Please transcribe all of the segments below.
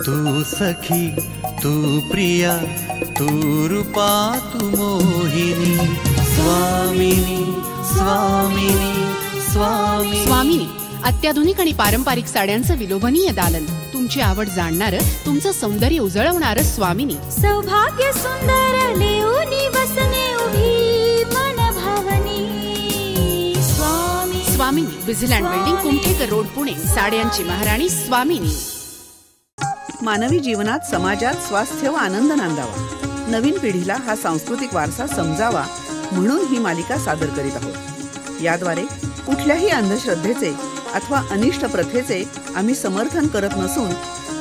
तू सखी, तू प्रिया, तू रूपा, तू मोहिनी. स्वामिनी, स्वामिनी, स्वामिनी. स्वामिनी अत्याधुनिक आणि पारंपरिक साड्यांचं विलोभनीय दालन. तुमची आवड जाणणारं, तुमचं सौंदर्य उजळवणारं स्वामिनी. सौभाग्य सुंदर लेऊनी वसने उभी मन भावनी. Swamini Bizland building, Kumthekar road, Pune. साड्यांची महाराणी स्वामिनी. मानवी जीवनात, समाजात स्वास्थ्य व आनंद नांदावा, नवीन पिढीला हा सांस्कृतिक वारसा समजावा म्हणून ही मालिका सादर करीत आहोत. याद्वारे कुठल्याही अंधश्रद्धेचे अथवा अनिष्ट प्रथेचे आम्ही समर्थन करत नसून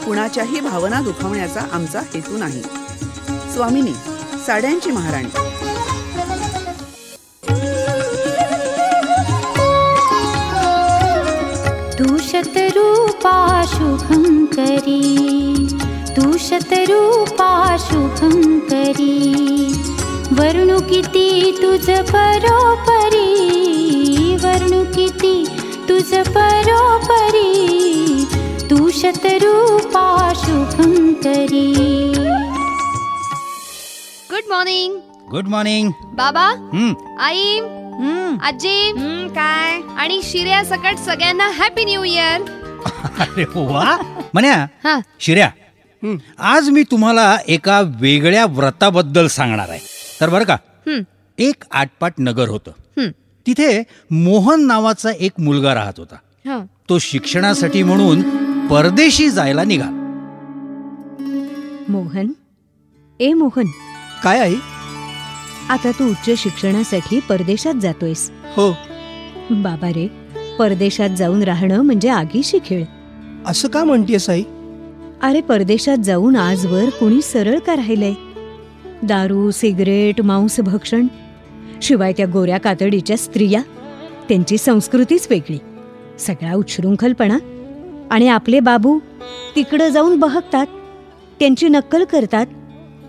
कुणाच्याही भावना दुखावण्याचा आमचा हेतू नाही. स्वामिनी, साड्यांची महाराणी. तू शतरूपा शुभंकरी, तू शतरूपा शुभंकरी. वर्णू किती तुझ परोपरी, वर्णू किती तुझ परोपरी. तू शतरूपा शुभंकरी. Good morning. गुड मॉर्निंग बाबा, आई, आजी, काय आणि शिर्या सकट सगळ्यांना हॅपी न्यू इयर. अरे वा म्हण्या. हा शिर्या, आज मी तुम्हाला एका वेगळ्या व्रताबद्दल सांगणार आहे. तर बरं का, एक आटपाट नगर होतं. तिथे मोहन नावाचा एक मुलगा राहत होता. तो शिक्षणासाठी म्हणून परदेशी जायला निघाला. मोहन, ए मोहन. काय आई? आता तू उच्च शिक्षणासाठी परदेशात जातोयस. हो बाबा रे, परदेशात जाऊन राहणं म्हणजे आगीशी खेळ. असं का म्हणतेस आई? अरे, परदेशात जाऊन आजवर कोणी सरळ का राहिलंय? दारू, सिगरेट, मांस भक्षण, शिवाय त्या गोऱ्या कातडीच्या स्त्रिया, त्यांची संस्कृतीच वेगळी, सगळा उच्छृंखलपणा. आणि आपले बाबू तिकडं जाऊन बहकतात, त्यांची नक्कल करतात.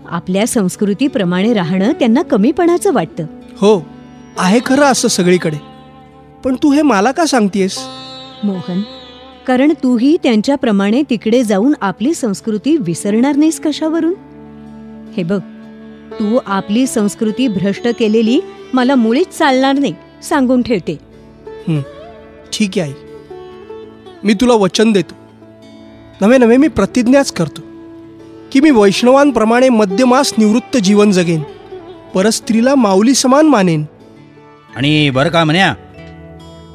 आपल्या संस्कृतीप्रमाणे राहणं त्यांना कमीपणाचं वाटतं. हो, आहे खरं असं सगळीकडे. पण तू हे मला का सांगतेस? मोहन, कारण तूही त्यांच्याप्रमाणे तिकडे जाऊन आपली संस्कृती विसरणार नाहीस कशावरून? हे बघ, तू आपली संस्कृती भ्रष्ट केलेली मला मुळीच चालणार नाही, सांगून ठेवते. ठीक आहे आई, मी तुला वचन देतो. नवे नवे मी प्रतिज्ञाच करतो की मी वैष्णवांप्रमाणे मध्यमास निवृत्त जीवन जगेन, परस्त्रीला माऊली समान मानेन. आणि बरं का म्हण्या,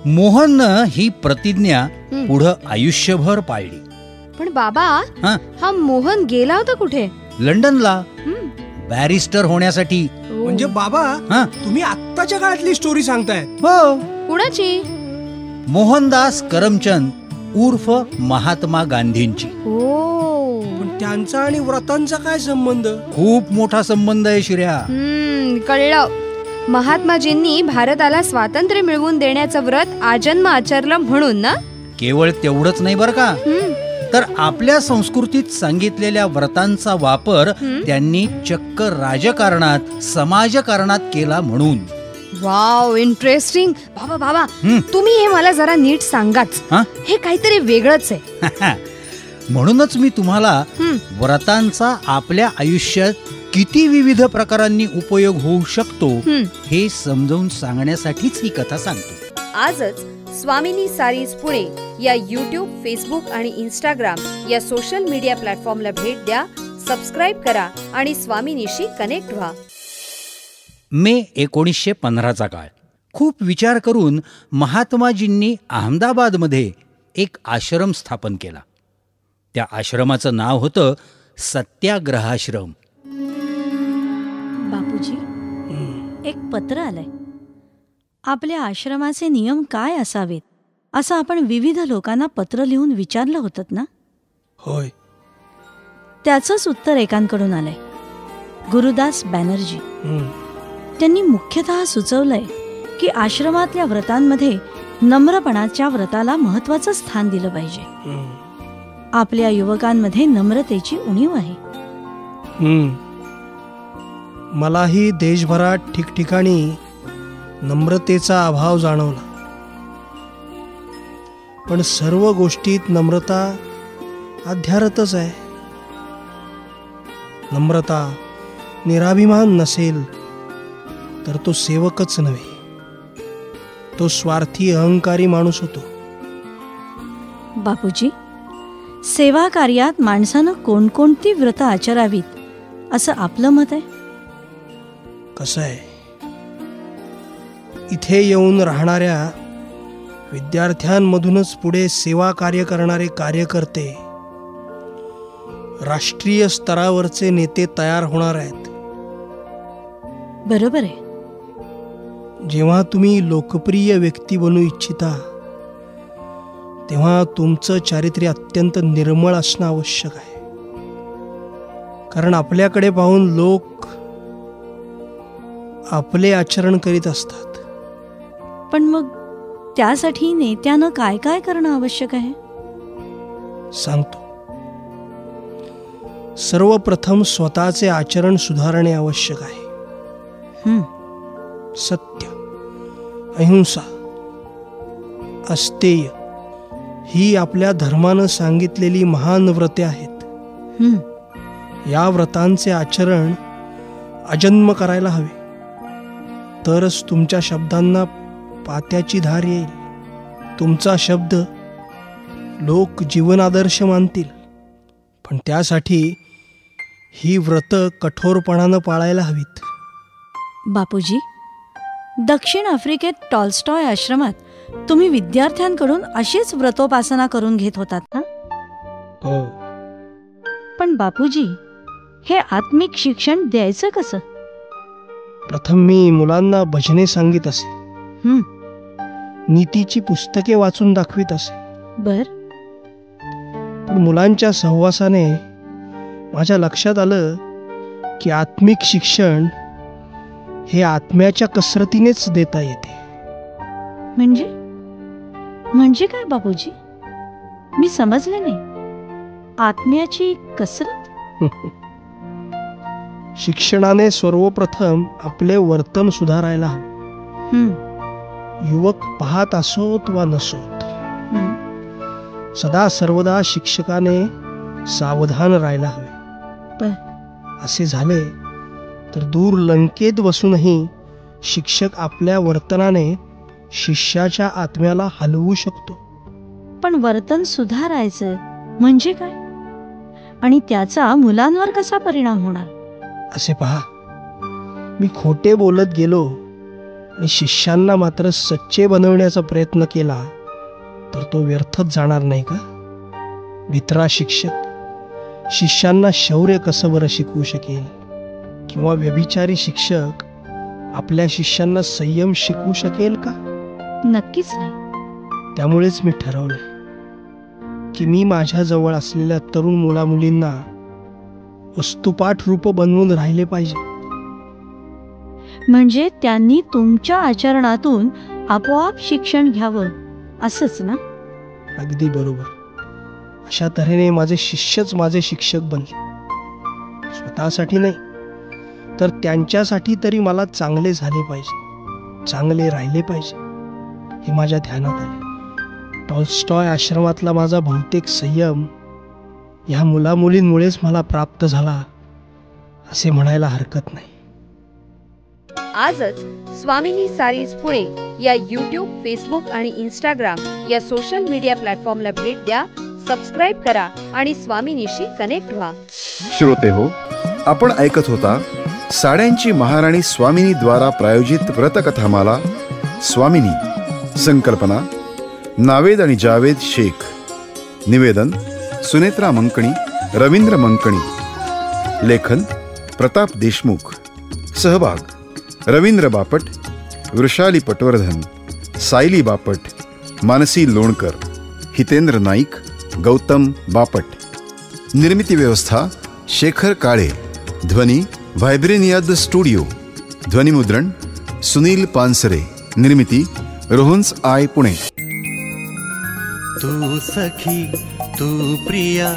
मोहननं ही प्रतिज्ञा पुढं आयुष्यभर पाळली. पण बाबा, हा मोहन गेला होता कुठे? लंडनला बॅरिस्टर होण्यासाठी. म्हणजे बाबा, तुम्ही आत्ताच्या काळातली स्टोरी सांगताय? हो. कुणाची? मोहनदास करमचंद उर्फ महात्मा गांधींची. पण त्यांचा आणि व्रतांचा काय संबंध? खूप मोठा संबंध आहे शिर्या. कळलं. महात्माजींनी भारताला स्वातंत्र्य मिळवून देण्याचं व्रत आजन्म आचरलं म्हणून ना? केवळ तेवढंच नाही बरं का, तर आपल्या संस्कृतीत सांगितलेल्या व्रतांचा वापर त्यांनी चक्क राजकारणात, समाजकारणात केला म्हणून. Wow, interesting. बाबा बाबा, तुम्ही हे मला जरा नीट सांगाच. हे काहीतरी वेगळंच आहे. म्हणूनच मी तुम्हाला व्रतांचा आपल्या आयुष्यात किती विविध प्रकारांनी उपयोग होऊ शकतो हे समजावून सांगण्यासाठीच ही कथा सांगतो. आजच स्वामिनी सारीज पुणे या YouTube, फेसबुक आणि इंस्टाग्राम या सोशल मीडिया प्लॅटफॉर्मला भेट द्या, सबस्क्राईब करा आणि स्वामिनीशी कनेक्ट व्हा. मे 1915चा काळ. खूप विचार करून महात्माजींनी अहमदाबादमध्ये एक आश्रम स्थापन केला. त्या आश्रमाचं नाव होतं सत्याग्रहाश्रम. बापूजी, एक पत्र आलंय. आपल्या आश्रमाचे नियम काय असावेत असं आपण विविध लोकांना पत्र लिहून विचारलं होतं ना? होय. त्याचंच उत्तर एकांकडून आलंय. गुरुदास बॅनर्जी. त्यांनी मुख्यतः सुचवलंय की आश्रमातल्या व्रतांमध्ये नम्रपणाच्या व्रताला महत्वाचं स्थान दिलं पाहिजे. आपल्या युवकांमध्ये नम्रतेची उणीव आहे. मलाही देशभरात ठिकठिकाणी नम्रतेचा अभाव जाणवला. पण सर्व गोष्टीत नम्रता अध्यारतच आहे. नम्रता, निराभिमान नसेल तर तो सेवकच नव्हे, तो स्वार्थी अहंकारी माणूस होतो. बापूजी, सेवा कार्यात माणसानं कोणकोणती व्रतं आचरावीत असं आपलं मत आहे? कसं आहे, इथे येऊन राहणाऱ्या विद्यार्थ्यांमधूनच पुढे सेवा कार्य करणारे कार्यकर्ते, राष्ट्रीय स्तरावरचे नेते तयार होणार आहेत. बरोबर आहे. जेव्हा तुम्ही लोकप्रिय व्यक्ती बनू इच्छिता तेव्हा तुमचं चारित्र्य अत्यंत निर्मळ असणं आवश्यक आहे. कारण आपल्याकडे पाहून लोक आपले आचरण करीत असतात. पण मग त्यासाठी नेत्यानं काय काय करणं आवश्यक आहे? सांगतो. सर्वप्रथम स्वतःचे आचरण सुधारणे आवश्यक आहे. सत्य, अहिंसा, अस्तेय ही आपल्या धर्मानं सांगितलेली महान व्रते आहेत. या व्रतांचे आचरण अजन्म करायला हवे, तरच तुमच्या शब्दांना पात्याची धार येईल. तुमचा शब्द लोक जीवनादर्श मानतील. पण त्यासाठी ही व्रत कठोरपणानं पाळायला हवीत. बापूजी, दक्षिण आफ्रिकेत टॉल्स्टॉय आश्रमात तुम्ही विद्यार्थ्यांकडून अशीच व्रतोपासना करून घेत होतात ना? हो. पण बापूजी, हे आत्मिक शिक्षण द्यायचं कसं? प्रथम मी मुलांना भजने सांगित असे, नीतीची पुस्तके वाचून दाखवित असे. बर. पण मुलांच्या सहवासाने माझ्या लक्षात आलं की आत्मिक शिक्षण हे आत्म्याच्या कसरतीनेच देता येते. म्हणजे काय बापूजी? मी समजले नाही. आत्म्याची कसरत? शिक्षणाने सर्वप्रथम आपले वर्तन सुधारायला हवे. युवक पाहत असोत वा नसोत, सदा सर्वदा शिक्षकाने सावधान राहायला हवे. असे झाले तर दूर लंकेत बसूनही शिक्षक आपल्या वर्तनाने शिष्याच्या आत्म्याला हलवू शकतो. पण वर्तन सुधारायचं म्हणजे काय? आणि त्याचा मुलांवर कसा परिणाम होणार? असे पहा, मी खोटे बोलत गेलो आणि शिष्यांना मात्र सच्चे बनवण्याचा प्रयत्न केला तर तो व्यर्थच जाणार नाही का? भित्रा शिक्षक शिष्यांना शौर्य कसं बरं शिकवू शकेल? किंवा व्यभिचारी शिक्षक आपल्या शिष्यांना संयम शिकवू शकेल का? नक्कीच नाही. त्यामुळेच मी ठरवले की मी माझ्या जवळ असलेल्या तरुण मुलामुलींना वस्तुपाठ रूप बनवून राहिले पाहिजे. म्हणजे त्यांनी तुमच्या आचरणातून आपोआप शिक्षण घ्यावं, असंच ना? अगदी बरोबर. अशा तऱ्हेने माझे शिष्यच माझे शिक्षक बनले. स्वतःसाठी नाही तर त्यांच्यासाठी तरी मला चांगले झाले पाहिजे, चांगले राहिले पाहिजे हे माझ्या ध्यानात आले. टॉल्स्टॉय आश्रमातला माझा बहुतेक संयम ह्या मुलामुलींमुळेच मला प्राप्त झाला असे म्हणायला हरकत नाही. आजच स्वामिनी सारीज पुणे या यूट्यूब, फेसबुक आणि इंस्टाग्राम या सोशल मीडिया प्लॅटफॉर्मला भेट द्या, सबस्क्राईब करा आणि स्वामिनीशी कनेक्ट व्हा. श्रोते हो, आपण ऐकत होता साड्यांची महाराणी स्वामिनी द्वारा प्रायोजित व्रतकथामाला स्वामिनी. संकल्पना नावेद आणि जावेद शेख. निवेदन सुनेत्रा मंकणी, रवींद्र मंकणी. लेखन प्रताप देशमुख. सहभाग रवींद्र बापट, वृषाली पटवर्धन, सायली बापट, मानसी लोणकर, हितेंद्र नाईक, गौतम बापट. निर्मिती व्यवस्था शेखर काळे. ध्वनी व्हायब्रेनियाद स्टुडिओ. ध्वनिमुद्रण सुनील पानसरे. निर्मिती रोहन्स आय पुणे. तू सखी, तू प्रिया,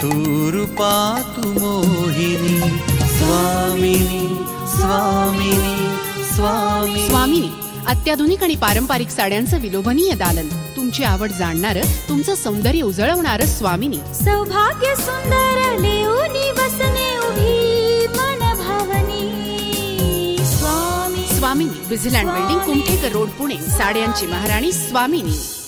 तू रूपा, तू मोहिनी. स्वामिनी, स्वामिनी, स्वामिनी. स्वामिनी अत्याधुनिक आणि पारंपरिक साड्यांचं विलोभनीय दालन. तुमची आवड जाणणारं, तुमचं सौंदर्य उजळवणारं स्वामिनी. सौभाग्य सुंदर लेऊनी वसने उभी मन भावनी. स्वामी स्वामिनी, विझिलँड बिल्डिंग, कुमठेकर रोड, पुणे. साड्यांची महाराणी स्वामिनी.